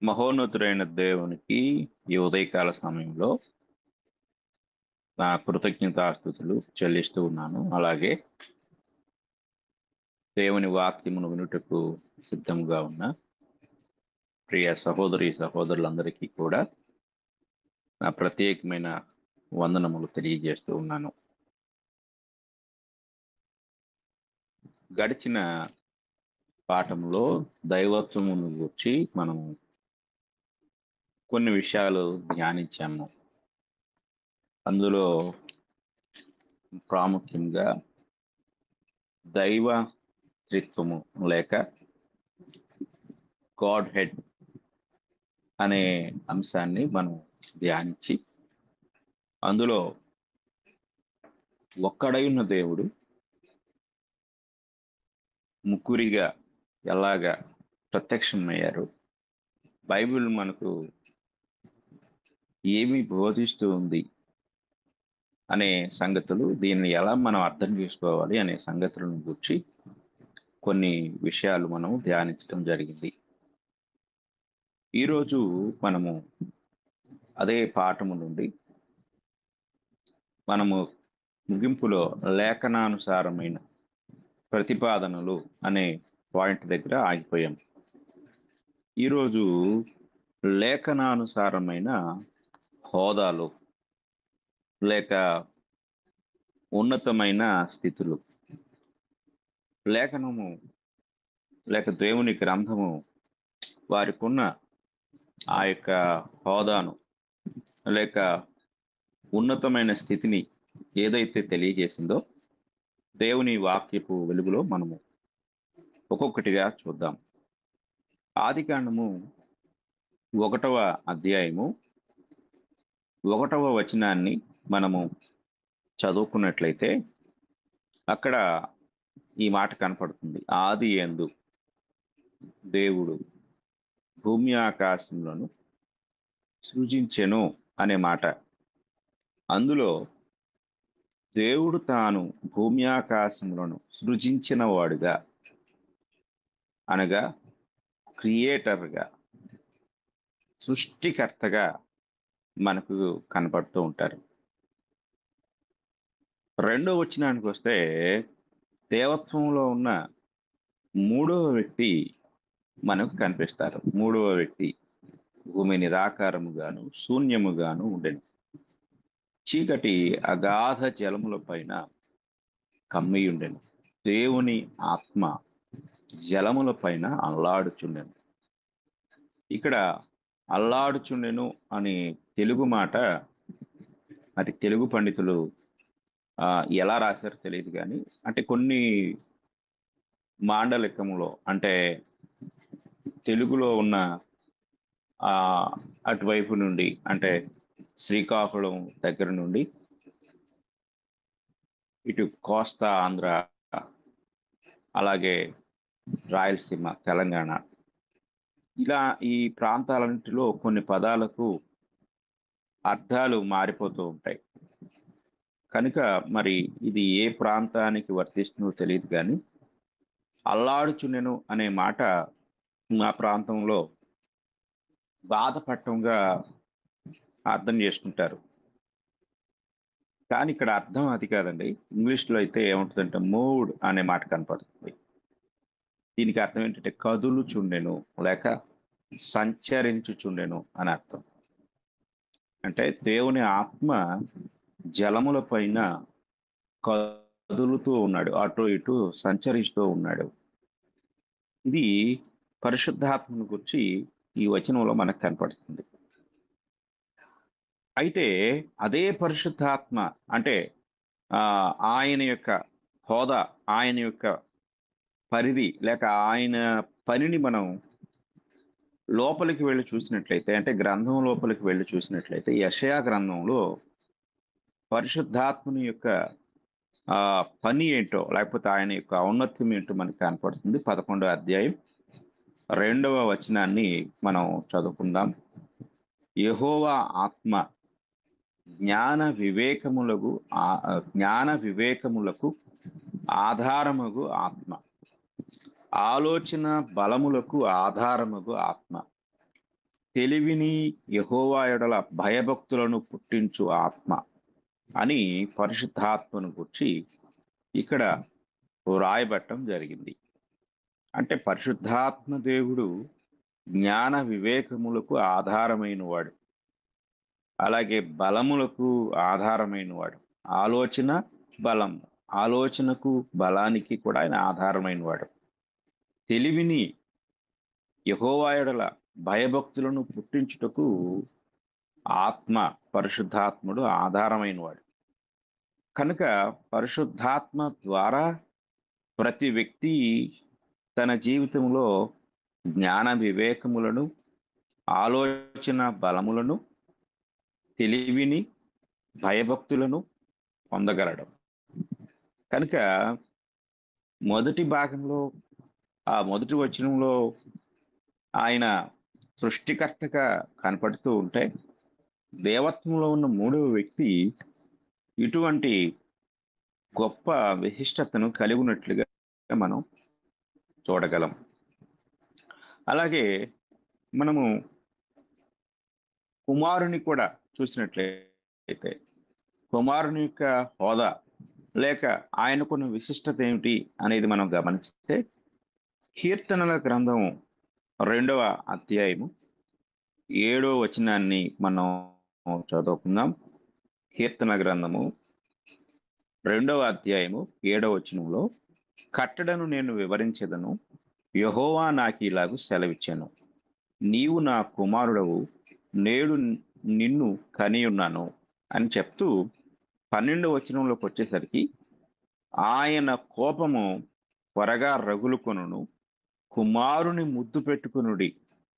మహోన్నతుడైన దేవునికి ఈ ఉదయకాల సమయంలో నా కృతజ్ఞతాస్తుతులు చెల్లిస్తూ ఉన్నాను. అలాగే దేవుని వాక్యమును వినుటకు సిద్ధంగా ఉన్న ప్రియ సహోదరి సహోదరులందరికీ కూడా నా ప్రత్యేకమైన వందనములు తెలియజేస్తూ ఉన్నాను. గడిచిన పాఠంలో దైవత్వమును గురించి మనం కొన్ని విషయాలు ధ్యానించాము. అందులో ప్రాముఖ్యంగా దైవ త్రిత్వము లేక గాడ్ హెడ్ అనే అంశాన్ని మనం ధ్యానించి అందులో ఒక్కడైన దేవుడు ముగ్గురిగా ఎలాగా ప్రత్యక్షమయ్యారు, బైబిల్ మనకు ఏమి బోధిస్తూ ఉంది అనే సంగతులు, దీన్ని ఎలా మనం అర్థం చేసుకోవాలి అనే సంగతులను గురించి కొన్ని విషయాలు మనం ధ్యానించడం జరిగింది. ఈరోజు మనము అదే పాఠము నుండి మనము ముగింపులో లేఖనానుసారమైన ప్రతిపాదనలు అనే పాయింట్ దగ్గర ఆగిపోయాం. ఈరోజు లేఖనానుసారమైన హోదాలు లేక ఉన్నతమైన స్థితులు. లేఖనము లేక దేవుని గ్రంథము వారికి ఉన్న ఆ యొక్క హోదాను లేక ఉన్నతమైన స్థితిని ఏదైతే తెలియజేసిందో దేవుని వాక్యపు వెలుగులో మనము ఒక్కొక్కటిగా చూద్దాం. ఆదికాండము 1వ అధ్యాయము 1వ వచనాన్ని మనము చదువుకున్నట్లయితే అక్కడ ఈ మాట కనపడుతుంది. ఆది యందు దేవుడు భూమి ఆకాశములను సృజించెను అనే మాట. అందులో దేవుడు తాను భూమి ఆకాశములను సృజించిన వాడుగా అనగా క్రియేటర్గా, సృష్టికర్తగా మనకు కనపడుతూ ఉంటారు. 2వ వచనానికి వస్తే దేవత్వంలో ఉన్న 3వ వ్యక్తి మనకు కనిపిస్తారు. 3వ వ్యక్తి భూమి నిరాకారముగాను శూన్యముగాను ఉండెను, చీకటి అగాధ జలముల పైన కమ్మియుండెను, దేవుని ఆత్మ జలముల పైన అల్లాడుచుండెను. ఇక్కడ అల్లాడుచుండెను అని తెలుగు మాట మరి తెలుగు పండితులు ఎలా రాశారో తెలియదు, కానీ అంటే కొన్ని మాండలికములో అంటే తెలుగులో ఉన్న అటువైపు నుండి అంటే శ్రీకాకుళం దగ్గర నుండి ఇటు కోస్తా ఆంధ్ర, అలాగే రాయలసీమ, తెలంగాణ, ఇలా ఈ ప్రాంతాలన్నింటిలో కొన్ని పదాలకు అర్థాలు మారిపోతూ ఉంటాయి. కనుక మరి ఇది ఏ ప్రాంతానికి వర్తిస్తుందో తెలియదు, కానీ అల్లాడుచుండెను అనే మాట మా ప్రాంతంలో బాధపడటంగా అర్థం చేసుకుంటారు. కానీ ఇక్కడ అర్థం అది కాదండి. ఇంగ్లీష్లో అయితే ఏముంటుందంటే మూడ్ అనే మాట కనపడుతుంది. దీనికి అర్థం ఏంటంటే కదులుచుండెను లేక సంచరించుచుండెను అని అర్థం. అంటే దేవుని ఆత్మ జలముల పైన కదులుతూ ఉన్నాడు, అటు ఇటు సంచరిస్తూ ఉన్నాడు. ఇది పరిశుద్ధాత్మను గురించి ఈ వచనంలో మనకు కనపడుతుంది. అయితే అదే పరిశుద్ధాత్మ అంటే ఆయన యొక్క హోదా, ఆయన యొక్క పరిధి లేక ఆయన పనిని మనం లోపలికి వెళ్ళి చూసినట్లయితే, అంటే గ్రంథం లోపలికి వెళ్ళి చూసినట్లయితే యెషయా గ్రంథంలో పరిశుద్ధాత్మని యొక్క పని ఏంటో లేకపోతే ఆయన యొక్క ఔన్నత్యం ఏంటో మనకు కనపడుతుంది. 11వ అధ్యాయం 2వ వచనాన్ని మనం చదువుకుందాం. యెహోవా ఆత్మ జ్ఞాన వివేకములకు ఆధారమగు ఆత్మ, ఆలోచన బలములకు ఆధారమగు ఆత్మ, తెలివిని, యెహోవా యెడల భయభక్తులను పుట్టించు ఆత్మ అని పరిశుద్ధాత్మను గురించి ఇక్కడ వ్రాయబట్టం జరిగింది. అంటే పరిశుద్ధాత్మ దేవుడు జ్ఞాన వివేకములకు ఆధారమైన వాడు. అలాగే బలములకు ఆధారమైన వాడు. ఆలోచన, బలం. ఆలోచనకు, బలానికి కూడా ఆయన ఆధారమైన వాడు. తెలివిని, యెహోవా యెడల భయభక్తులను పుట్టించుటకు ఆత్మ, పరిశుద్ధాత్ముడు ఆధారమైన వాడు. కనుక పరిశుద్ధాత్మ ద్వారా ప్రతి వ్యక్తి తన జీవితంలో జ్ఞాన వివేకములను, ఆలోచన బలములను, తెలివిని, భయభక్తులను పొందగలడు. కనుక మొదటి భాగంలో, ఆ మొదటి వచనంలో ఆయన సృష్టికర్తగా కనపడుతూ ఉంటే, దేవత్వంలో ఉన్న మూడవ వ్యక్తి ఇటువంటి గొప్ప విశిష్టతను కలిగి ఉన్నట్లుగా మనం చూడగలం. అలాగే మనము కుమారుని కూడా చూసినట్లయితే, కుమారుని యొక్క హోదా లేక ఆయనకున్న విశిష్టత ఏమిటి అనేది మనం గమనిస్తే, కీర్తనల గ్రంథము 2వ అధ్యాయము 7వ వచనాన్ని మనం చదువుకుందాం. కీర్తన గ్రంథము 2వ అధ్యాయము 7వ వచనంలో, కట్టడను నేను వివరించెదను, యెహోవా నాకిలాగు సెలవిచ్చెను, నీవు నా కుమారుడవు, నేడు నిన్ను కనియున్నాను అని చెప్తూ 12వ వచనంలోకి వచ్చేసరికి, ఆయన కోపము త్వరగా రగులుకొనును, కుమారుని ముద్దు పెట్టుకొనుడి,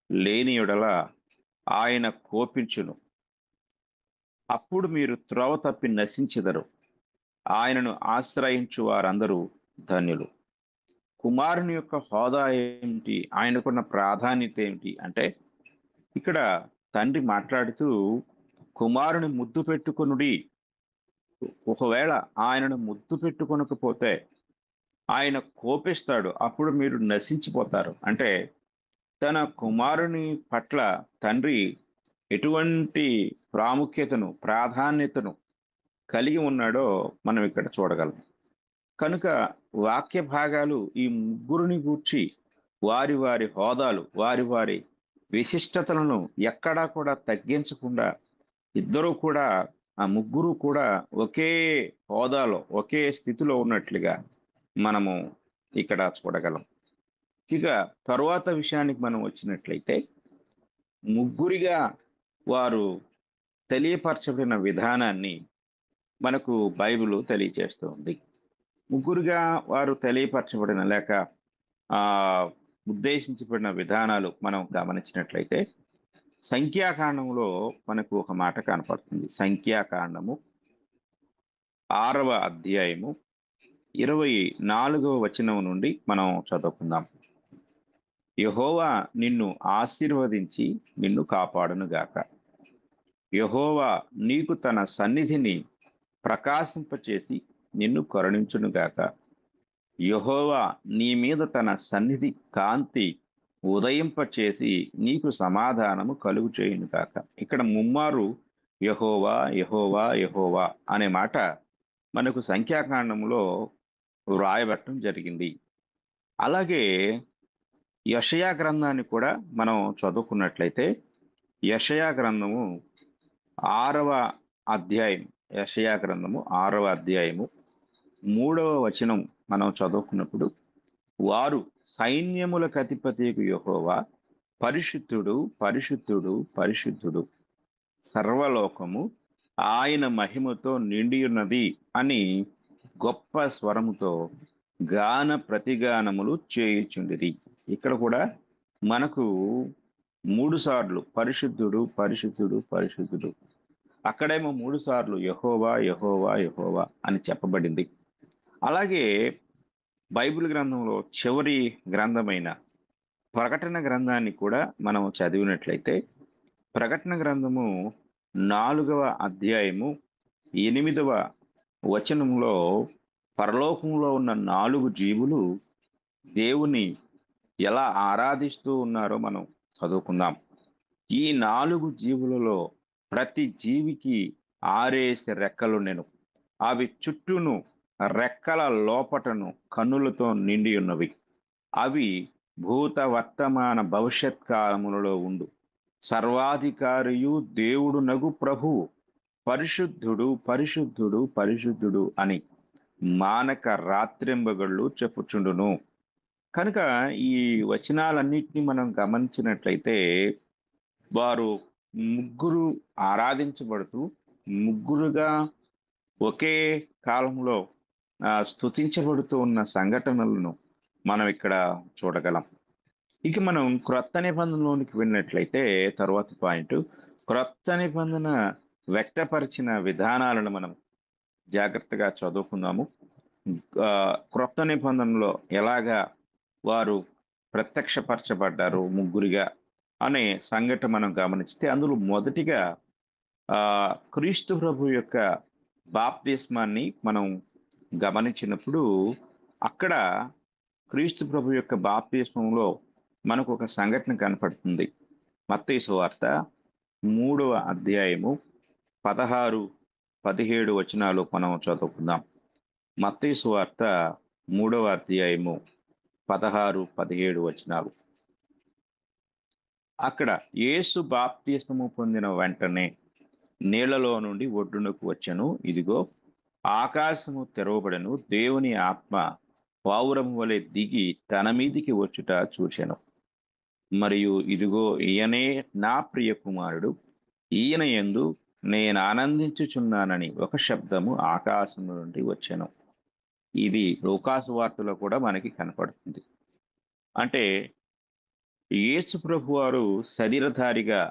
లేని యెడల ఆయన కోపించును, అప్పుడు మీరు త్రోవ తప్పి నశించెదరు, ఆయనను ఆశ్రయించు వారందరూ ధన్యులు. కుమారుని యొక్క హోదా ఏమిటి, ఆయనకున్న ప్రాధాన్యత ఏమిటి అంటే, ఇక్కడ తండ్రి మాట్లాడుతూ కుమారుని ముద్దు పెట్టుకొనుడి, ఒకవేళ ఆయనను ముద్దు పెట్టుకొనకపోతే ఆయన కోపిస్తాడు, అప్పుడు మీరు నశించిపోతారు. అంటే తన కుమారుని పట్ల తండ్రి ఎటువంటి ప్రాముఖ్యతను, ప్రాధాన్యతను కలిగి ఉన్నాడో మనం ఇక్కడ చూడగలం. కనుక వాక్య భాగాలు ఈ ముగ్గురిని గూర్చి వారి వారి హోదాలు, వారి వారి విశిష్టతలను ఎక్కడా కూడా తగ్గించకుండా, ఇద్దరూ కూడా, ఆ ముగ్గురు కూడా ఒకే హోదాలో, ఒకే స్థితిలో ఉన్నట్లుగా మనము ఇక్కడ చూడగలం. ఇక తరువాత విషయానికి మనం వచ్చినట్లయితే, ముగ్గురిగా వారు తెలియపరచబడిన విధానాన్ని మనకు బైబిల్ తెలియజేస్తుంది. ముగ్గురుగా వారు తెలియపరచబడిన లేక ఆ ఉద్దేశించబడిన విధానాలు మనం గమనించినట్లయితే, సంఖ్యాకాండంలో మనకు ఒక మాట కనపడుతుంది. సంఖ్యాకాండము 6వ అధ్యాయము 24వ వచనం నుండి మనం చదువుకుందాం. యెహోవా నిన్ను ఆశీర్వదించి నిన్ను కాపాడునుగాక. యెహోవా నీకు తన సన్నిధిని ప్రకాశింపచేసి నిన్ను కరుణించునుగాక. యెహోవా నీ మీద తన సన్నిధి కాంతి ఉదయింపచేసి నీకు సమాధానము కలుగు చేయునుగాక. ఇక్కడ ముమ్మారు యెహోవా, యెహోవా, యెహోవా అనే మాట మనకు సంఖ్యాకాండంలో వ్రాయబట్టం జరిగింది. అలాగే యెషయా గ్రంథాన్ని కూడా మనం చదువుకున్నట్లయితే, యెషయా గ్రంథము 6వ అధ్యాయం, యెషయా గ్రంథము 6వ అధ్యాయము 3వ వచనం మనం చదువుకున్నప్పుడు, వారు సైన్యములకు అధిపతియగు యెహోవా పరిశుద్ధుడు, పరిశుద్ధుడు, పరిశుద్ధుడు, సర్వలోకము ఆయన మహిమతో నిండియున్నది అని గొప్ప స్వరముతో గాన ప్రతిగానములు చేయుచుండిరి. ఇక్కడ కూడా మనకు 3 సార్లు పరిశుద్ధుడు, పరిశుద్ధుడు, పరిశుద్ధుడు, అక్కడేమో 3 సార్లు యెహోవా, యెహోవా, యెహోవా అని చెప్పబడింది. అలాగే బైబిల్ గ్రంథంలో చివరి గ్రంథమైన ప్రకటన గ్రంథాన్ని కూడా మనం చదివినట్లయితే, ప్రకటన గ్రంథము 4వ అధ్యాయము 8వ వచనంలో పరలోకంలో ఉన్న 4 జీవులు దేవుని ఎలా ఆరాధిస్తూ ఉన్నారో మనం చదువుకుందాం. ఈ 4 జీవులలో ప్రతి జీవికి 6 రెక్కలుండెను. అవి చుట్టూను రెక్కల లోపటను కన్నులతో నిండి ఉన్నవి. అవి భూత వర్తమాన భవిష్యత్ కాలములలో ఉండు సర్వాధికారియు దేవుడునగు ప్రభువు పరిశుద్ధుడు పరిశుద్ధుడు పరిశుద్ధుడు అని మానక రాత్రింబగళ్ళు చెప్పుచుండును. కనుక ఈ వచనాలన్నిటిని మనం గమనించినట్లయితే వారు ముగ్గురు ఆరాధించబడుతూ ముగ్గురుగా ఒకే కాలంలో స్తుతించబడుతూ ఉన్న సంఘటనలను మనం ఇక్కడ చూడగలం. ఇక మనం క్రొత్త నిబంధనలోనికి వెళ్ళినట్లయితే తరువాత పాయింట్, క్రొత్త నిబంధన వ్యక్తపరిచిన విధానాలను మనం జాగ్రత్తగా చదువుకుందాము. క్రొత్త నిబంధనలో ఎలాగా వారు ప్రత్యక్షపరచబడ్డారు ముగ్గురిగా అనే సంఘటన మనం గమనిస్తే అందులో మొదటిగా క్రీస్తు ప్రభు యొక్క బాప్తిస్మాన్ని మనం గమనించినప్పుడు అక్కడ క్రీస్తు ప్రభు యొక్క బాప్తిస్మంలో మనకు ఒక సంఘటన కనపడుతుంది. మత్తయి సువార్త 3వ అధ్యాయము 16, 17 వచనాలు మనం చదువుకుందాం. మత్తయి సువార్త 3వ అధ్యాయము 16, 17 వచనాలు. అక్కడ యేసు బాప్తిస్మము పొందిన వెంటనే నీళ్లలో నుండి ఒడ్డునకు వచ్చెను. ఇదిగో ఆకాశము తెరవబడెను, దేవుని ఆత్మ పావురము వలె దిగి తన మీదికి వచ్చుట చూచెను. మరియు ఇదిగో ఈయనే నా ప్రియ కుమారుడు, ఈయన యందు నేను ఆనందించుచున్నానని ఒక శబ్దము ఆకాశము నుండి వచ్చెను. ఇది లూకాసు వార్తలో కూడా మనకి కనపడుతుంది. అంటే యేసు ప్రభు వారు శరీరధారిగా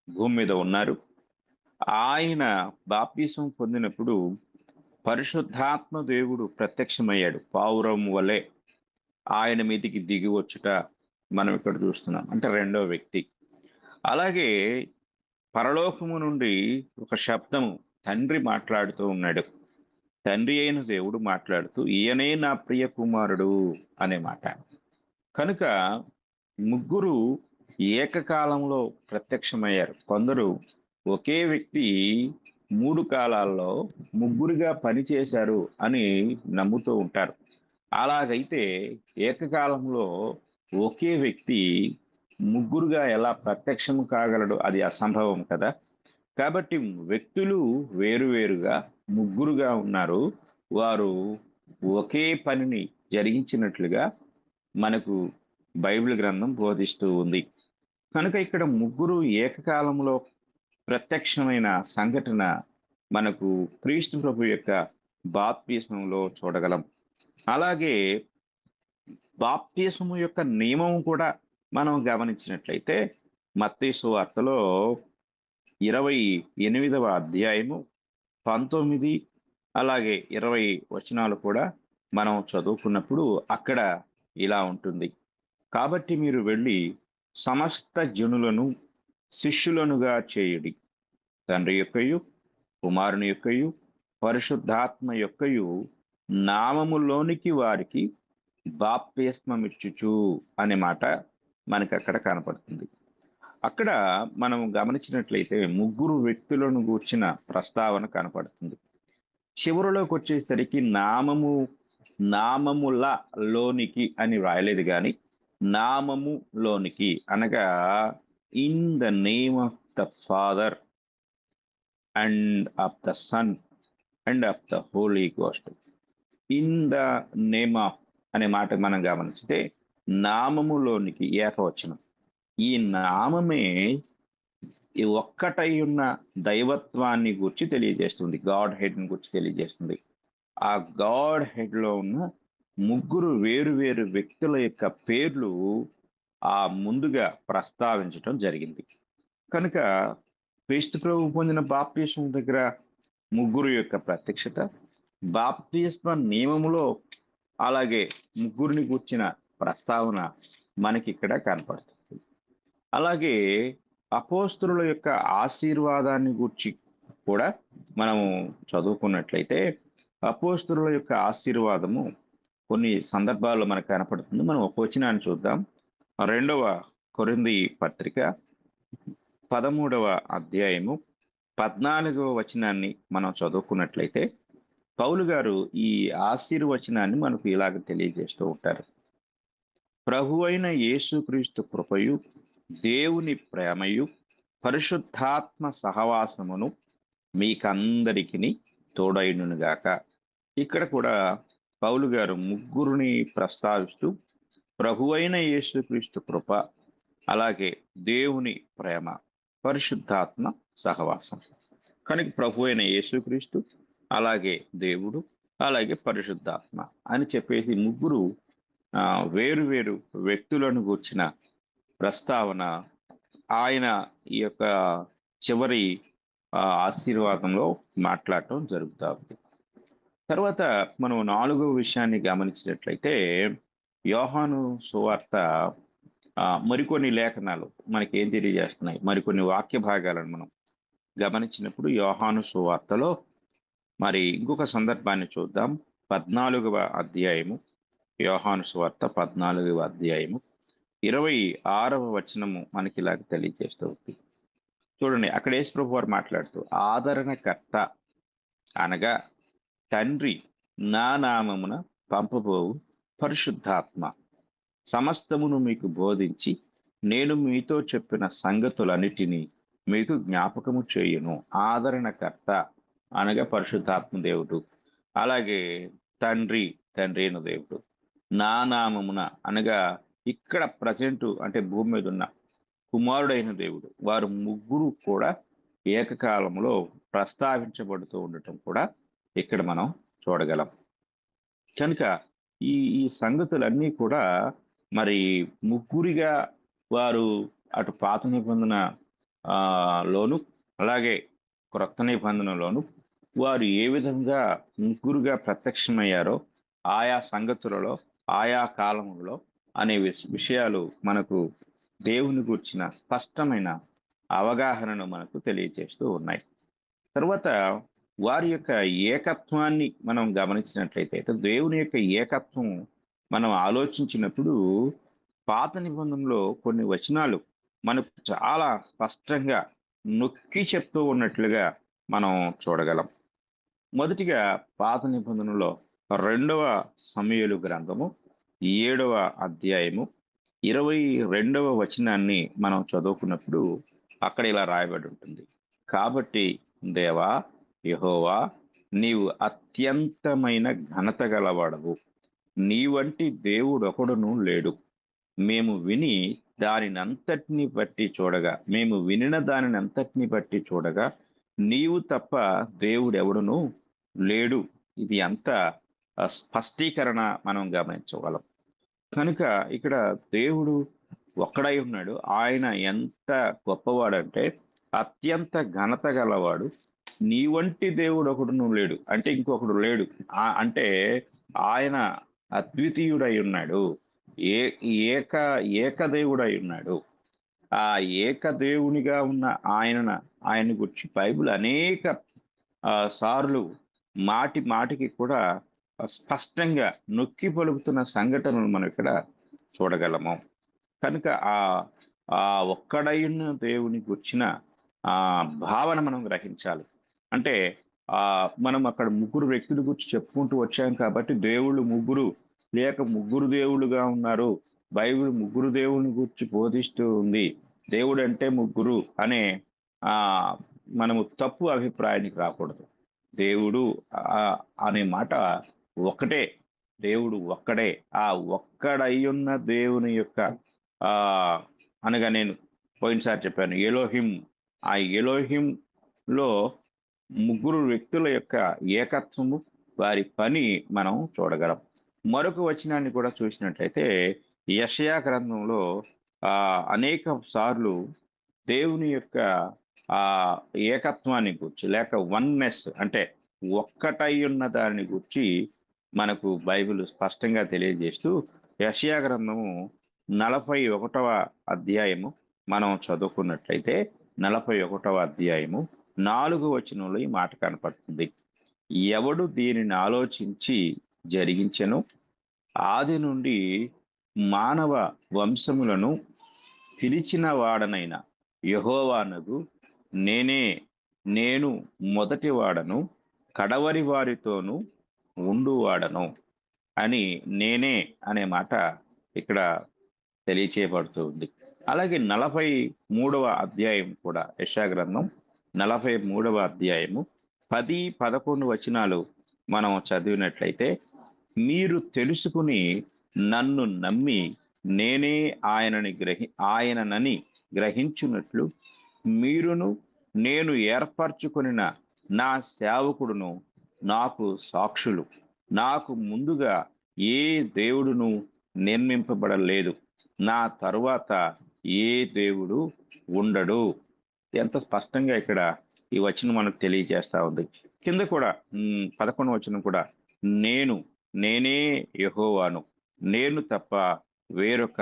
భూమి మీద ఉన్నారు. ఆయన బాప్తిసం పొందినప్పుడు పరిశుద్ధాత్మ దేవుడు ప్రత్యక్షమయ్యాడు పావురం వలె ఆయన మీదికి దిగి వచ్చుట మనం ఇక్కడ చూస్తున్నాం. అంటే రెండో వ్యక్తి. అలాగే పరలోకము నుండి ఒక శబ్దము తండ్రి మాట్లాడుతూ ఉన్నాడు. తండ్రి అయిన దేవుడు మాట్లాడుతూ ఈయనే నా ప్రియ కుమారుడు అనే మాట. కనుక ముగ్గురు ఏకకాలంలో ప్రత్యక్షమయ్యారు. కొందరు ఒకే వ్యక్తి 3 కాలాల్లో ముగ్గురుగా పనిచేశారు అని నమ్ముతూ ఉంటారు. అలాగైతే ఏకకాలంలో ఒకే వ్యక్తి ముగ్గురుగా ఎలా ప్రత్యక్షము కాగలడు? అది అసంభవం కదా. కాబట్టి వ్యక్తులు వేరువేరుగా ముగ్గురుగా ఉన్నారు. వారు ఒకే పనిని జరిగించినట్లుగా మనకు బైబిల్ గ్రంథం బోధిస్తూ ఉంది. కనుక ఇక్కడ ముగ్గురు ఏకకాలంలో ప్రత్యక్షమైన సంఘటన మనకు క్రీస్తు ప్రభు యొక్క బాప్తిస్మంలో చూడగలం. అలాగే బాప్తిస్మము యొక్క నియమం కూడా మనం గమనించినట్లయితే మత్తయి సువార్తలో 28వ అధ్యాయము 19 అలాగే 20 వచనాలు కూడా మనం చదువుకున్నప్పుడు అక్కడ ఇలా ఉంటుంది. కాబట్టి మీరు వెళ్ళి సమస్త జనులను శిష్యులనుగా చేయుడి, తండ్రి యొక్కయు కుమారుని యొక్కయు పరిశుద్ధాత్మ యొక్కయు నామములోనికి వారికి బాప్తిస్మమిచ్చుచు అనే మాట మనకి అక్కడ కనపడుతుంది. అక్కడ మనం గమనించినట్లయితే ముగ్గురు వ్యక్తులను గూర్చిన ప్రస్తావన కనపడుతుంది. చివరిలోకి వచ్చేసరికి నామముల లోనికి అని రాయలేదు, కానీ నామము లోనికి అనగా in the name of the father and of the son and of the holy ghost. In the name of అనే మాట మనం గమనిస్తే నామములోనికి ఏకవచనం. ఈ నామమే ఈ ఒక్కటై ఉన్న దైవత్వాన్ని గురించి తెలియజేస్తుంది, గాడ్ హెడ్ ని గురించి తెలియజేస్తుంది. ఆ గాడ్ హెడ్ లో ఉన్న ముగ్గురు వేరు వేరు వ్యక్తుల యొక్క పేర్లు ఆ ముందుగా ప్రస్తావించడం జరిగింది. కనుక క్రీస్తు ప్రభు పొందిన బాప్తిస్మం దగ్గర ముగ్గురు యొక్క ప్రత్యక్షత, బాప్తిస్మ నియమములో అలాగే ముగ్గురిని గూర్చిన ప్రస్తావన మనకి ఇక్కడ కనపడుతుంది. అలాగే అపోస్తలుల యొక్క ఆశీర్వాదాన్ని గూర్చి కూడా మనము చదువుకున్నట్లయితే అపోస్తలుల యొక్క ఆశీర్వాదము కొన్ని సందర్భాల్లో మనకు కనపడుతుంది. మనం ఒక వచనాన్ని చూద్దాం. 2వ కొరింథీ పత్రిక 13వ అధ్యాయము 14వ వచనాన్ని మనం చదువుకున్నట్లయితే పౌలు గారు ఈ ఆశీర్వచనాన్ని మనకు ఇలాగ తెలియజేస్తూ ఉంటారు. ప్రభువైన యేసుక్రీస్తు కృపయు, దేవుని ప్రేమయు, పరిశుద్ధాత్మ సహవాసమును మీకందరికిని తోడైనుగాక. ఇక్కడ కూడా పౌలు గారు ముగ్గురిని ప్రస్తావిస్తూ ప్రభువైన యేసుక్రీస్తు కృప, అలాగే దేవుని ప్రేమ, పరిశుద్ధాత్మ సహవాసం. కనుక ప్రభువైన యేసుక్రీస్తు, అలాగే దేవుడు, అలాగే పరిశుద్ధాత్మ అని చెప్పేసి ముగ్గురు వేరు వేరు వ్యక్తులను గూర్చిన ప్రస్తావన ఆయన ఈ యొక్క చివరి ఆశీర్వాదంలో మాట్లాడటం జరుగుతూ ఉంది. తర్వాత మనం 4వ విషయాన్ని గమనించినట్లయితే యోహాను సువార్త మరికొన్ని లేఖనాలు మనకి ఏం తెలియజేస్తున్నాయి, మరికొన్ని వాక్య భాగాలను మనం గమనించినప్పుడు యోహాను సువార్తలో మరి ఇంకొక సందర్భాన్ని చూద్దాం. 14వ అధ్యాయము, యోహాను సువార్త 14వ అధ్యాయము 26వ వచనము మనకి ఇలాగ తెలియజేస్తూ ఉంది. చూడండి, అక్కడ యేసు ప్రభు వారు మాట్లాడుతూ ఆదరణకర్త అనగా తండ్రి నా నామమున పంపబోవు పరిశుద్ధాత్మ సమస్తమును మీకు బోధించి నేను మీతో చెప్పిన సంగతులన్నిటినీ మీకు జ్ఞాపకము చేయును. ఆదరణకర్త అనగా పరిశుద్ధాత్మ దేవుడు, అలాగే తండ్రి, తండ్రి అయిన దేవుడు, నా నామమున అనగా ఇక్కడ ప్రజెంట్ అంటే భూమి మీద ఉన్న కుమారుడైన దేవుడు. వారు ముగ్గురు కూడా ఏకకాలంలో ప్రస్తావించబడుతూ ఉండటం కూడా ఇక్కడ మనం చూడగలం. కనుక ఈ ఈ సంగతులన్నీ కూడా మరి ముగ్గురిగా వారు అటు పాత నిబంధన లోను, అలాగే క్రొత్త నిబంధనలోను వారు ఏ విధంగా ముగ్గురుగా ప్రత్యక్షమయ్యారో ఆయా సంగతులలో, ఆయా కాలములలో అనే విషయాలు మనకు దేవుని గురించిన స్పష్టమైన అవగాహనను మనకు తెలియజేస్తూ ఉన్నాయి. తర్వాత వారి యొక్క ఏకత్వాన్ని మనం గమనించినట్లయితే, దేవుని యొక్క ఏకత్వం మనం ఆలోచించినప్పుడు పాత నిబంధనలో కొన్ని వచనాలు మనకు చాలా స్పష్టంగా నొక్కి చెప్తూ ఉన్నట్లుగా మనం చూడగలం. మొదటిగా పాత నిబంధనలో 2వ సమూయేలు గ్రంథము 7వ అధ్యాయము 22వ వచనాన్ని మనం చదువుకున్నప్పుడు అక్కడ ఇలా రాయబడి ఉంటుంది. కాబట్టి దేవా యెహోవా, నీవు అత్యంతమైన ఘనత గలవాడవు, నీ వంటి దేవుడొకడును లేడు. మేము విని దానినంతటిని బట్టి చూడగా నీవు తప్ప దేవుడెవడును లేడు. ఇది అంత స్పష్టీకరణ మనం గమనించగలం. కనుక ఇక్కడ దేవుడు ఒక్కడై ఉన్నాడు. ఆయన ఎంత గొప్పవాడంటే అత్యంత ఘనత గలవాడు. నీ వంటి దేవుడు ఒకడును లేడు, అంటే ఇంకొకడు లేడు. అంటే ఆయన అద్వితీయుడై ఉన్నాడు, ఏకదేవుడై ఉన్నాడు. ఆ ఏకదేవునిగా ఉన్న ఆయన గురించి బైబిల్ అనేక సార్లు మాటి మాటికి కూడా స్పష్టంగా నొక్కి పలుకుతున్న సంఘటనలు మనం ఇక్కడ చూడగలము. కనుక ఆ ఒక్కడైన దేవుని గురించిన భావన మనం గ్రహించాలి. అంటే మనం అక్కడ ముగ్గురు వ్యక్తుల గురించి చెప్పుకుంటూ వచ్చాం కాబట్టి దేవుళ్ళు ముగ్గురు లేక ముగ్గురు దేవుళ్ళుగా ఉన్నారు, బైబిల్ ముగ్గురు దేవుని గురించి బోధిస్తూ ఉంది, దేవుడు అంటే ముగ్గురు అనే మనము తప్పు అభిప్రాయానికి రాకూడదు. దేవుడు అనే మాట ఒకటే, దేవుడు ఒక్కడే. ఆ ఒక్కడయ్యున్న దేవుని యొక్క అనగా నేను పోయినసారి చెప్పాను ఎలోహిం. ఆ ఎలోహింలో ముగ్గురు వ్యక్తుల యొక్క ఏకత్వము, వారి పని మనం చూడగలం. మరొక వచనాన్ని కూడా చూసినట్లయితే యెషయా గ్రంథంలో అనేక సార్లు దేవుని యొక్క ఏకత్వాన్ని గురించి లేక వన్నెస్ అంటే ఒక్కటై ఉన్న దాని గురించి మనకు బైబిల్ స్పష్టంగా తెలియజేస్తూ యెషయా గ్రంథము 41వ అధ్యాయము మనం చదువుకున్నట్లయితే 41వ అధ్యాయము 4వ వచనంలో ఈ మాట కనపడుతుంది. ఎవడు దీనిని ఆలోచించి జరిగించెను, ఆది నుండి మానవ వంశములను పిలిచిన వాడనైన యెహోవానగు నేనే, నేను మొదటి వాడను, కడవరి వారితోనూ ఉండువాడను అని నేనే అనే మాట ఇక్కడ తెలియచేయబడుతుంది. అలాగే 43వ అధ్యాయం కూడా యెషయా గ్రంథం 43వ అధ్యాయము 10, 11 వచనాలు మనం చదివినట్లయితే, మీరు తెలుసుకుని నన్ను నమ్మి నేనే ఆయననని గ్రహించున్నట్లు మీరును నేను ఏర్పరచుకొనిన నా సేవకుడును నాకు సాక్షులు. నాకు ముందుగా ఏ దేవుడును నిర్మింపబడలేదు, నా తరువాత ఏ దేవుడు ఉండడు. ఎంత స్పష్టంగా ఇక్కడ ఈ వచనం మనకు తెలియజేస్తా ఉంది. కింద కూడా 11 వచనం కూడా, నేనే యెహోవాను, నేను తప్ప వేరొక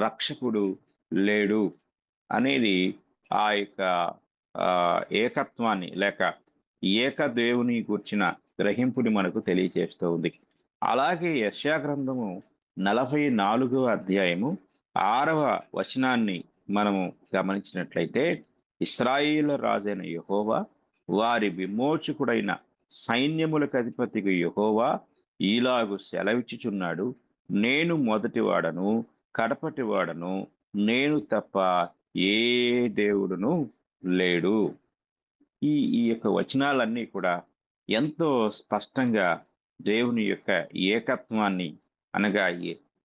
రక్షకుడు లేడు అనేది ఆ యొక్క ఏకత్వాన్ని లేక ఏక దేవుని గూర్చిన గ్రహింపుని మనకు తెలియజేస్తూ ఉంది. అలాగే యెషయా గ్రంథము 44వ అధ్యాయము 6వ వచనాన్ని మనము గమనించినట్లయితే, ఇశ్రాయేలు రాజైన యెహోవా, వారి విమోచకుడైన సైన్యములకు అధిపతిగా యెహోవా ఈలాగు సెలవిచ్చుచున్నాడు, నేను మొదటి వాడను, కడపటి వాడను, నేను తప్ప ఏ దేవుడును లేడు. ఈ ఈ యొక్క వచనాలన్నీ కూడా ఎంతో స్పష్టంగా దేవుని యొక్క ఏకత్వాన్ని అనగా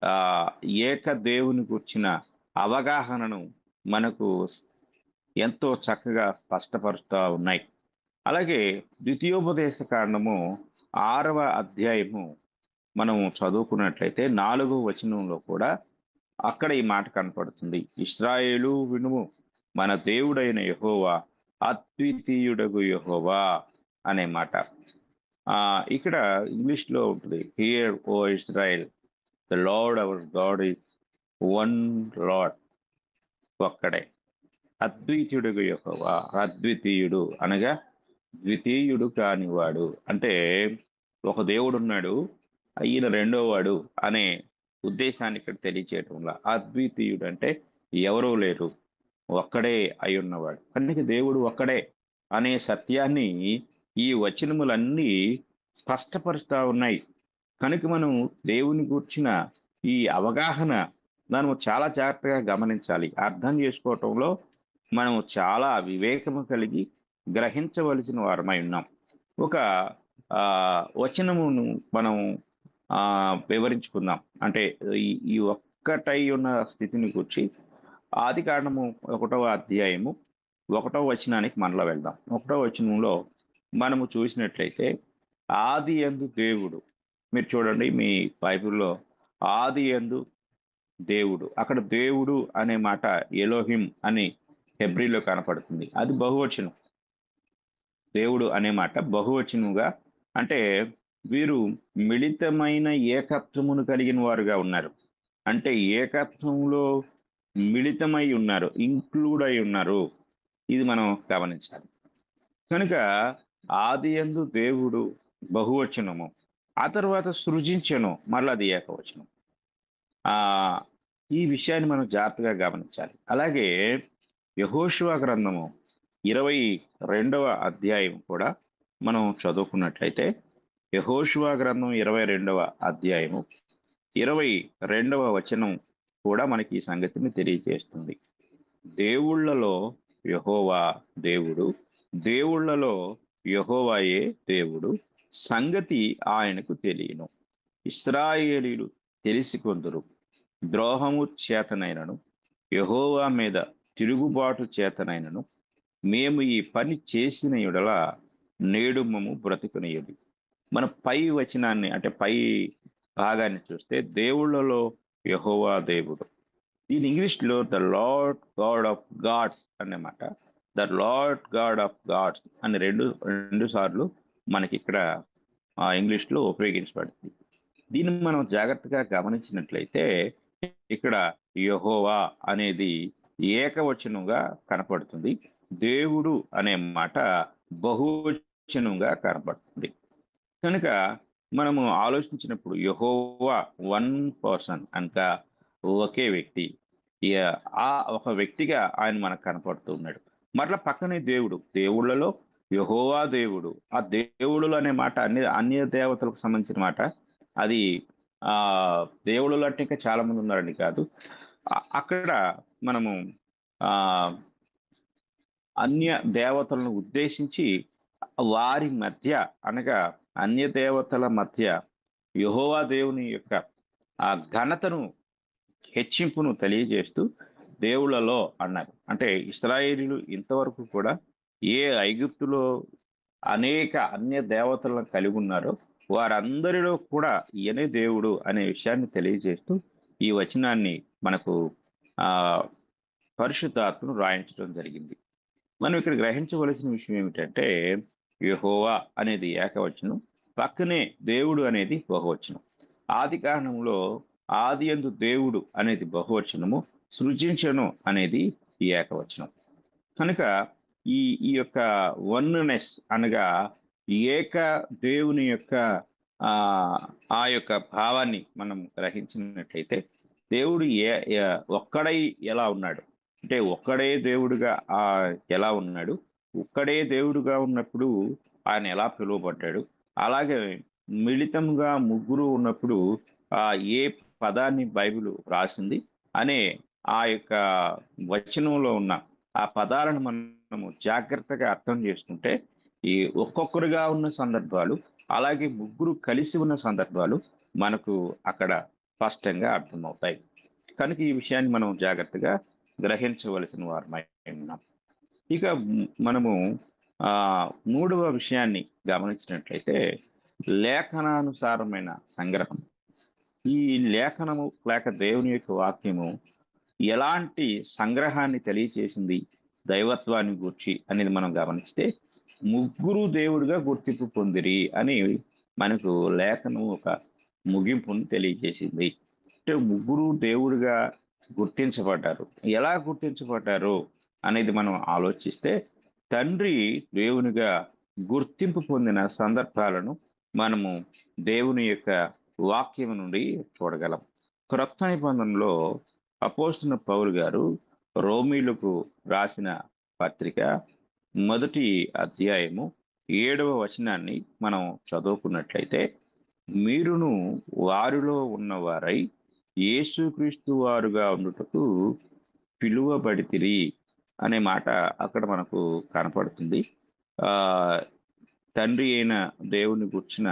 ఆ ఏక దేవుని గుర్చిన అవగాహనను మనకు ఎంతో చక్కగా స్పష్టపరుస్తూ ఉన్నాయి. అలాగే ద్వితీయోపదేశ కాండము 6వ అధ్యాయము మనం చదువుకున్నట్లయితే 4వ వచనంలో కూడా అక్కడ ఈ మాట కనపడుతుంది. ఇశ్రాయేలు వినుము, మన దేవుడైన యెహోవా అద్వితీయుడగు యెహోవా అనే మాట. ఇక్కడ ఇంగ్లీష్ లో ఉంటుంది, hear O Israel, the Lord our God is one Lord. ఒక్కడే అద్వితీయుడుగు యెహోవా. అద్వితీయుడు అనగా ద్వితీయుడు కానివాడు. అంటే ఒక దేవుడు ఉన్నాడు, ఈయన రెండో వాడు అనే ఉద్దేశాన్ని ఇక్కడ తెలియచేయటంలో, అద్వితీయుడు అంటే ఎవరూ లేరు, ఒక్కడే అయి ఉన్నవాడు. కనుక దేవుడు ఒక్కడే అనే సత్యాన్ని ఈ వచనములన్నీ స్పష్టపరుస్తా ఉన్నాయి. కనుక మనం దేవుని గూర్చిన ఈ అవగాహన మనము చాలా జాగ్రత్తగా గమనించాలి. అర్థం చేసుకోవటంలో మనము చాలా వివేకము కలిగి గ్రహించవలసిన వారమై ఉన్నాం. ఒక వచనమును మనం వివరించుకుందాం. అంటే ఈ ఒక్కటై ఉన్న స్థితిని గురించి ఆది కాండము 1వ అధ్యాయము 1వ వచనానికి మనలో వెళ్దాం. 1వ వచనంలో మనము చూసినట్లయితే, ఆది యందు దేవుడు. మీరు చూడండి మీ బైబిల్లో, ఆది యందు దేవుడు. అక్కడ దేవుడు అనే మాట ఎలోహిం అని హెబ్రీలో కనపడుతుంది. అది బహువచనం. దేవుడు అనే మాట బహువచనముగా, అంటే వీరు మిళితమైన ఏకత్వమును కలిగిన వారుగా ఉన్నారు. అంటే ఏకత్వంలో మిళితమై ఉన్నారు, ఇంక్లూడ్ అయి ఉన్నారు. ఇది మనం గమనించాలి. కనుక ఆది యందు దేవుడు బహువచనము, ఆ తర్వాత సృజించను, మళ్ళీ అది ఏకవచనం. ఈ విషయాన్ని మనం జాగ్రత్తగా గమనించాలి. అలాగే యెహోషువ గ్రంథము 22వ అధ్యాయం కూడా మనం చదువుకున్నట్లయితే, యెహోషువ గ్రంథం 22వ అధ్యాయము 22వ వచనం కూడా మనకి ఈ సంగతిని తెలియజేస్తుంది. దేవుళ్ళలో యెహోవా దేవుడు, దేవుళ్ళలో యెహోవాయే దేవుడు, సంగతి ఆయనకు తెలియను. ఇశ్రాయేలీయులు తెలిసికొందురు, ద్రోహము చేతనైనను యెహోవా మీద తిరుగుబాటు చేతనైనను మేము ఈ పని చేసిన యెడల నేడు మమ్ము బ్రతుకునియుడి. మన పై వచనాన్ని, అంటే పై భాగాన్ని చూస్తే, దేవుళ్ళలో యెహోవా దేవుడు. దీని ఇంగ్లీష్లో the lord god of gods అన్నమాట. The lord god of gods అని రెండు సార్లు మనకి ఇక్కడ ఇంగ్లీష్లో ఉపయోగించబడుతుంది. దీన్ని మనం జాగ్రత్తగా గమనించినట్లయితే, ఇక్కడ యెహోవా అనేది ఏకవచనంగా కనపడుతుంది, దేవుడు అనే మాట బహువచనంగా కనపడుతుంది. కనుక మనము ఆలోచించినప్పుడు యెహోవా వన్ పర్సన్, అనగా ఒకే వ్యక్తి. ఆ ఒక వ్యక్తిగా ఆయన మనకు కనపడుతూ ఉన్నాడు. మరలా పక్కనే దేవుడు. దేవుళ్ళలో యెహోవా దేవుడు. ఆ దేవుడులు అనే మాట అన్య దేవతలకు సంబంధించిన మాట. అది దేవుడులు అంటే ఇంకా చాలా మంది ఉన్నారని కాదు. అక్కడ మనము ఆహ్, అన్య దేవతలను ఉద్దేశించి వారి మధ్య అనగా అన్య దేవతల మధ్య యెహోవా దేవుని యొక్క ఆ ఘనతను హెచ్చింపును తెలియజేస్తూ దేవుళ్ళలో అన్నారు. అంటే ఇశ్రాయేలీయులు ఇంతవరకు కూడా ఏ ఐగుప్తులో అనేక అన్య దేవతలను కలిగి ఉన్నారో వారందరిలో కూడా ఈయనే దేవుడు అనే విషయాన్ని తెలియజేస్తూ ఈ వచనాన్ని మనకు ఆ పరిశుద్ధాత్మను రాయించడం జరిగింది. మనం ఇక్కడ గ్రహించవలసిన విషయం ఏమిటంటే యెహోవా అనేది ఏకవచనం, పక్కనే దేవుడు అనేది బహువచనం. ఆది కాండంలో ఆదియందు దేవుడు అనేది బహువచనము, సృజించను అనేది ఈ ఏకవచనం. కనుక ఈ ఈ యొక్క వన్నెస్ అనగా ఏక దేవుని యొక్క ఆ యొక్క భావాన్ని మనం గ్రహించినట్లయితే దేవుడు ఒక్కడై ఎలా ఉన్నాడు అంటే ఒక్కడే దేవుడుగా ఎలా ఉన్నాడు, ఒక్కడే దేవుడుగా ఉన్నప్పుడు ఆయన ఎలా పిలువబడ్డాడు, అలాగే మిళితంగా ముగ్గురు ఉన్నప్పుడు ఆ ఏ పదాన్ని బైబిల్ రాసింది అనే ఆ యొక్క వచనంలో ఉన్న ఆ పదాలను మనము జాగ్రత్తగా అర్థం చేసుకుంటే, ఈ ఒక్కొక్కరుగా ఉన్న సందర్భాలు, అలాగే ముగ్గురు కలిసి ఉన్న సందర్భాలు మనకు అక్కడ స్పష్టంగా అర్థమవుతాయి. కనుక ఈ విషయాన్ని మనం జాగ్రత్తగా గ్రహించవలసిన వారమై ఉన్నాం. ఇక మనము మూడవ విషయాన్ని గమనించినట్లయితే లేఖనానుసారమైన సంగ్రహం. ఈ లేఖనము లేక దేవుని యొక్క వాక్యము ఎలాంటి సంగ్రహాన్ని తెలియచేసింది దైవత్వాన్ని గూర్చి అనేది మనం గమనిస్తే ముగ్గురు దేవుడిగా గుర్తింపు పొందిరి అని మనకు లేఖనం ఒక ముగింపుని తెలియజేసింది. అంటే ముగ్గురు దేవుడిగా గుర్తించబడ్డారు. ఎలా గుర్తించబడ్డారు అనేది మనం ఆలోచిస్తే తండ్రి దేవునిగా గుర్తింపు పొందిన సందర్భాలను మనము దేవుని యొక్క వాక్యం నుండి చూడగలం. క్రొత్త నిబంధనలో అపోస్తున్న పౌలు గారు రోమీలకు రాసిన పత్రిక మొదటి అధ్యాయము 7వ వచనాన్ని మనం చదువుకున్నట్లయితే, మీరును వారిలో ఉన్నవారై యేసుక్రీస్తు వారుగా ఉండుటకు పిలువబడితిరి అనే మాట అక్కడ మనకు కనపడుతుంది. తండ్రి అయిన దేవుని గుర్చిన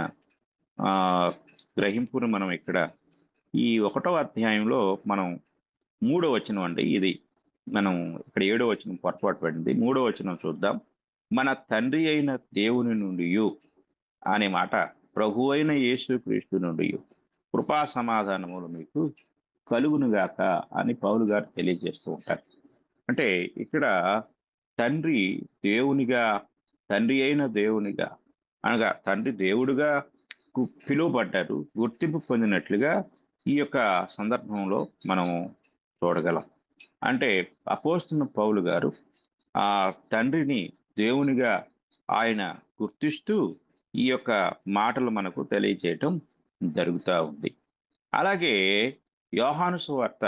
గ్రహింపును మనం ఇక్కడ ఈ 1వ అధ్యాయంలో మనం 3వ వచనం అండి ఇది. మనం ఇక్కడ 7వ వచనం పొరపాటు పడింది. 3వ వచనం చూద్దాం. మన తండ్రి అయిన దేవుని నుండి అనే మాట ప్రభు అయిన యేసుక్రీస్తు నుండి కృపా సమాధానములు మీకు కలుగునుగాక అని పౌలు గారు తెలియజేస్తూ ఉంటారు. అంటే ఇక్కడ తండ్రి దేవునిగా, తండ్రి అయిన దేవునిగా అనగా తండ్రి దేవుడుగా పిలువబడ్డారు, గుర్తింపు పొందినట్లుగా ఈ యొక్క సందర్భంలో మనము చూడగలం. అంటే అపోస్తున్న పౌలు గారు ఆ తండ్రిని దేవునిగా ఆయన గుర్తిస్తూ ఈ యొక్క మాటలు మనకు తెలియజేయటం జరుగుతూ ఉంది. అలాగే యోహాను సువార్త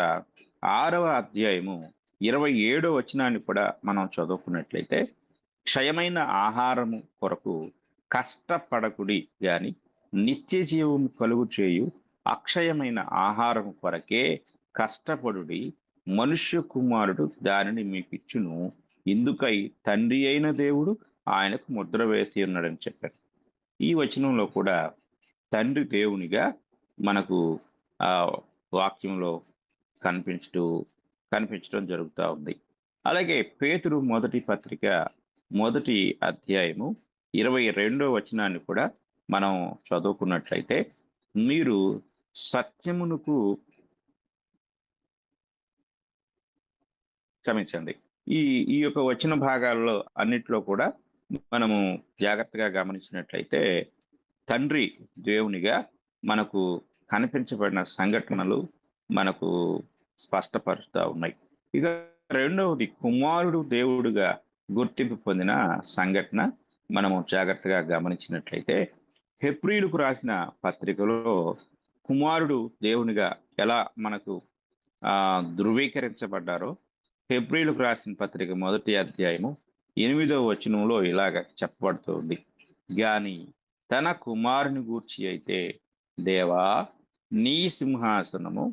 6వ అధ్యాయము 27వ వచనాన్ని కూడా మనం చదువుకున్నట్లయితే, క్షయమైన ఆహారము కొరకు కష్టపడకుడి గాని నిత్య జీవము కలుగు చేయు అక్షయమైన ఆహారం కొరకే కష్టపడుడి, మనుష్య కుమారుడు దానిని మీకిచ్చును, ఇందుకై తండ్రి అయిన దేవుడు ఆయనకు ముద్ర వేసి ఉన్నాడని చెప్పారు. ఈ వచనంలో కూడా తండ్రి దేవునిగా మనకు ఆ వాక్యంలో కనిపించడం జరుగుతూ ఉంది. అలాగే పేతురు మొదటి పత్రిక మొదటి అధ్యాయము 22వ వచనాన్ని కూడా మనం చదువుకున్నట్లయితే, మీరు సత్యమునకు క్షమించండి, ఈ ఈ యొక్క వచన భాగాల్లో అన్నిట్లో కూడా మనము జాగ్రత్తగా గమనించినట్లయితే తండ్రి దేవునిగా మనకు కనిపించబడిన సంఘటనలు మనకు స్పష్టపరుస్తూ ఉన్నాయి. ఇక రెండవది కుమారుడు దేవుడుగా గుర్తింపు పొందిన సంఘటన మనము జాగ్రత్తగా గమనించినట్లయితే హెబ్రీయులకు రాసిన పత్రికలో కుమారుడు దేవునిగా ఎలా మనకు ధృవీకరించబడ్డారో హెబ్రీలకు రాసిన పత్రిక 1వ అధ్యాయము 8వ వచనంలో ఇలాగ చెప్పబడుతుంది. గాని తన కుమారుని గూర్చి అయితే, దేవా నీ సింహాసనము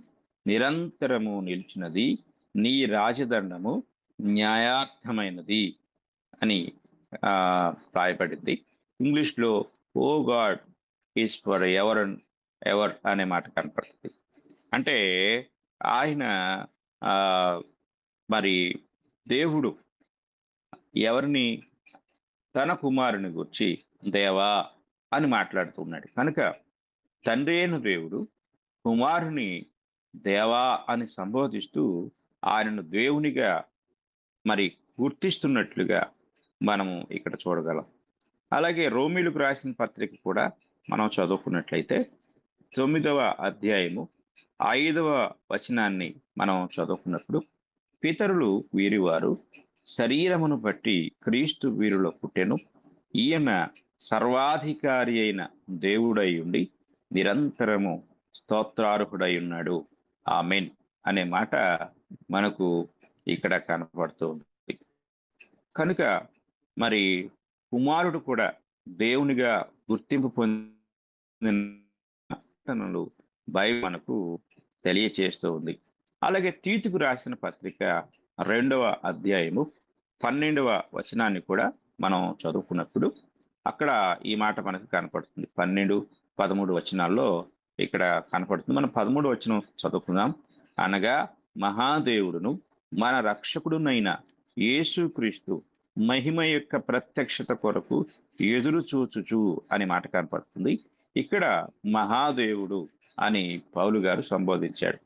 నిరంతరము నిలిచినది, నీ రాజదండము న్యాయార్థమైనది అని రాయబడింది. ఇంగ్లీష్లో O god is for ever and ever అనే మాట కనపడుతుంది. అంటే ఆయన మరి దేవుడు ఎవరిని, తన కుమారుని గురించి దేవా అని మాట్లాడుతున్నాడు. కనుక తండ్రి అయిన దేవుడు కుమారుని దేవా అని సంబోధిస్తూ ఆయనను దేవునిగా మరి గుర్తిస్తున్నట్లుగా మనము ఇక్కడ చూడగలం. అలాగే రోమీలకు రాసిన పత్రిక కూడా మనం చదువుకున్నట్లయితే 9వ అధ్యాయము 5వ వచనాన్ని మనం చదువుకున్నప్పుడు, పితరులు వీరివారు శరీరమును బట్టి క్రీస్తు వీరిలో పుట్టెను, ఈయన సర్వాధికారి అయిన దేవుడై ఉండి నిరంతరము స్తోత్రార్హుడై ఉన్నాడు, ఆమెన్ అనే మాట మనకు ఇక్కడ కనపడుతుంది. కనుక మరి కుమారుడు కూడా దేవునిగా గుర్తింపు పొందిన బైబిల్ మనకు తెలియచేస్తూ ఉంది. అలాగే తీతుకు రాసిన పత్రిక 2వ అధ్యాయము 12వ వచనాన్ని కూడా మనం చదువుకున్నప్పుడు అక్కడ ఈ మాట మనకు కనపడుతుంది. 12, 13 వచనాల్లో ఇక్కడ కనపడుతుంది. మనం 13 వచనం చదువుకుందాం. అనగా మహాదేవుడును మన రక్షకుడునైన యేసుక్రీస్తు మహిమ యొక్క ప్రత్యక్షత కొరకు ఎదురు చూచుచు అనే మాట కనపడుతుంది. ఇక్కడ మహాదేవుడు అని పౌలు గారు సంబోధించాడు.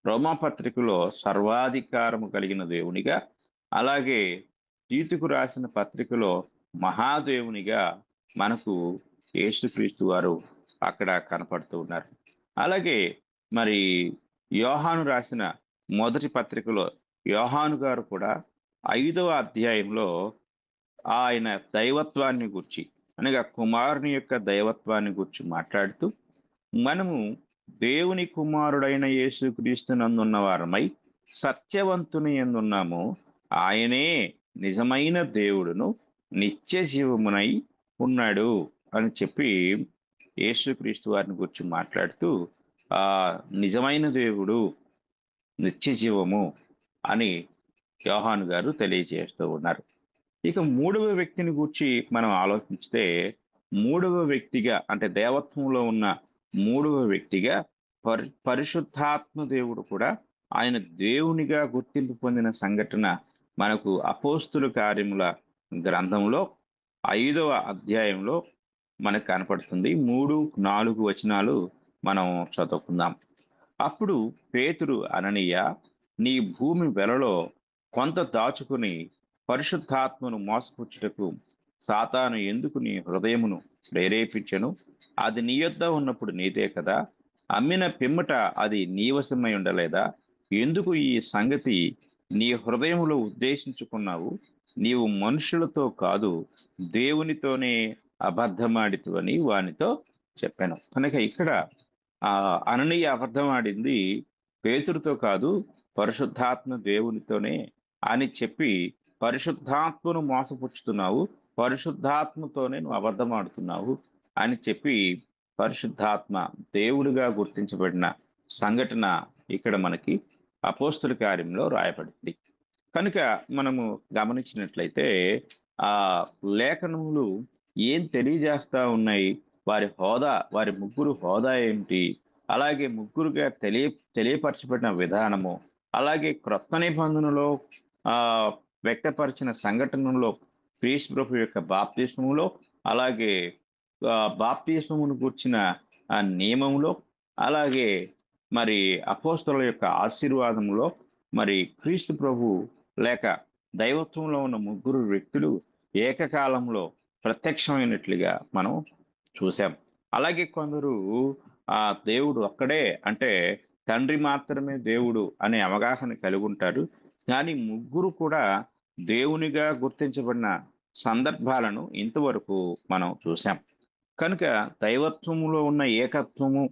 రోమాపత్రికలో సర్వాధికారము కలిగిన దేవునిగా, అలాగే తీతుకు రాసిన పత్రికలో మహాదేవునిగా మనకు యేసుక్రీస్తు వారు అక్కడ కనపడుతూ ఉన్నారు. అలాగే మరి యోహాను రాసిన మొదటి పత్రికలో యోహాను గారు కూడా 5వ అధ్యాయంలో ఆయన దైవత్వాన్ని గురించి, అనగా కుమారుని యొక్క దైవత్వాన్ని గురించి మాట్లాడుతూ, మనము దేవుని కుమారుడైన యేసుక్రీస్తు నందున్న వారమై సత్యవంతుని యందున్నాము, ఆయనే నిజమైన దేవుడును నిత్య జీవమునై ఉన్నాడు అని చెప్పి యేసుక్రీస్తు వారిని గురించి మాట్లాడుతూ నిజమైన దేవుడు, నిత్య జీవము అని యోహాను గారు తెలియజేస్తూ ఉన్నారు. ఇక 3వ వ్యక్తిని గూర్చి మనం ఆలోచిస్తే, 3వ వ్యక్తిగా అంటే దేవత్వంలో ఉన్న 3వ వ్యక్తిగా పరిశుద్ధాత్మ దేవుడు కూడా ఆయన దేవునిగా గుర్తింపు పొందిన సంఘటన మనకు అపోస్తుల కార్యముల గ్రంథంలో 5వ అధ్యాయంలో మనకు కనపడుతుంది. 3, 4 వచనాలు మనం చదువుకుందాం. అప్పుడు పేతురు అననీయ, నీ భూమి వెలలో కొంత దాచుకుని పరిశుద్ధాత్మను మోసపుచ్చుటకు సాతాను ఎందుకు నీ హృదయమును ప్రేరేపించెను? అది నీ యొద్ద ఉన్నప్పుడు నీదే కదా, అమ్మిన పిమ్మట అది నీ వశమై ఉండలేదా? ఎందుకు ఈ సంగతి నీ హృదయములో ఉద్దేశించుకున్నావు? నీవు మనుషులతో కాదు దేవునితోనే అబద్ధమాడితువని వానితో చెప్పాను. కనుక ఇక్కడ అననీయ అబద్ధమాడింది పేతురుతో కాదు, పరిశుద్ధాత్మ దేవునితోనే అని చెప్పి, పరిశుద్ధాత్మను మోసపుచ్చుతున్నావు, పరిశుద్ధాత్మతోనే నువ్వు అబద్ధమాడుతున్నావు అని చెప్పి పరిశుద్ధాత్మ దేవుడిగా గుర్తించబడిన సంఘటన ఇక్కడ మనకి అపోస్తుల కార్యంలో రాయబడింది. కనుక మనము గమనించినట్లయితే ఆ లేఖనములు ఏం తెలియజేస్తా ఉన్నాయి, వారి హోదా, వారి ముగ్గురు హోదా ఏంటి, అలాగే ముగ్గురుగా తెలియపరచబడిన విధానము, అలాగే క్రొత్త నిబంధనలో వ్యక్తపరిచిన సంఘటనలో క్రీస్తు ప్రభు యొక్క బాప్తిస్మములో, అలాగే బాప్తిస్మమును కూర్చిన నియమంలో, అలాగే మరి అపోస్తలుల యొక్క ఆశీర్వాదంలో, మరి క్రీస్తు ప్రభు లేక దైవత్వంలో ఉన్న ముగ్గురు వ్యక్తులు ఏకకాలంలో ప్రత్యక్షమైనట్లుగా మనం చూసాం. అలాగే కొందరు దేవుడు ఒక్కడే, అంటే తండ్రి మాత్రమే దేవుడు అనే అవగాహన కలిగి ఉంటారు. కానీ ముగ్గురు కూడా దేవునిగా గుర్తించబడిన సందర్భాలను ఇంతవరకు మనం చూసాం. కనుక దైవత్వములో ఉన్న ఏకత్వము,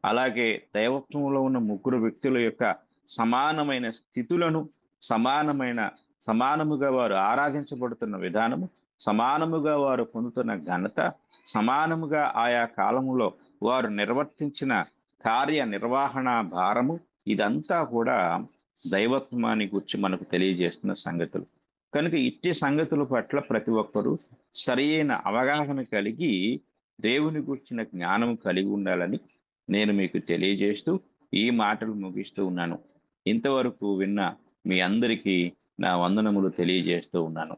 అలాగే దైవత్వంలో ఉన్న ముగ్గురు వ్యక్తుల యొక్క సమానమైన స్థితులను, సమానమైన సమానముగా వారు ఆరాధించబడుతున్న విధానము, సమానముగా వారు పొందుతున్న ఘనత, సమానముగా ఆయా కాలములో వారు నిర్వర్తించిన కార్య నిర్వహణ భారము, ఇదంతా కూడా దైవత్వాన్ని గూర్చి మనకు తెలియజేస్తున్న సంగతులు. కనుక ఇట్టి సంగతుల పట్ల ప్రతి ఒక్కరూ సరియైన అవగాహన కలిగి, దేవుని గూర్చిన జ్ఞానం కలిగి ఉండాలని నేను మీకు తెలియజేస్తూ, ఈ మాటలు ముగిస్తూ ఉన్నాను. ఇంతవరకు విన్న మీ అందరికీ నా వందనములు తెలియజేస్తూ ఉన్నాను.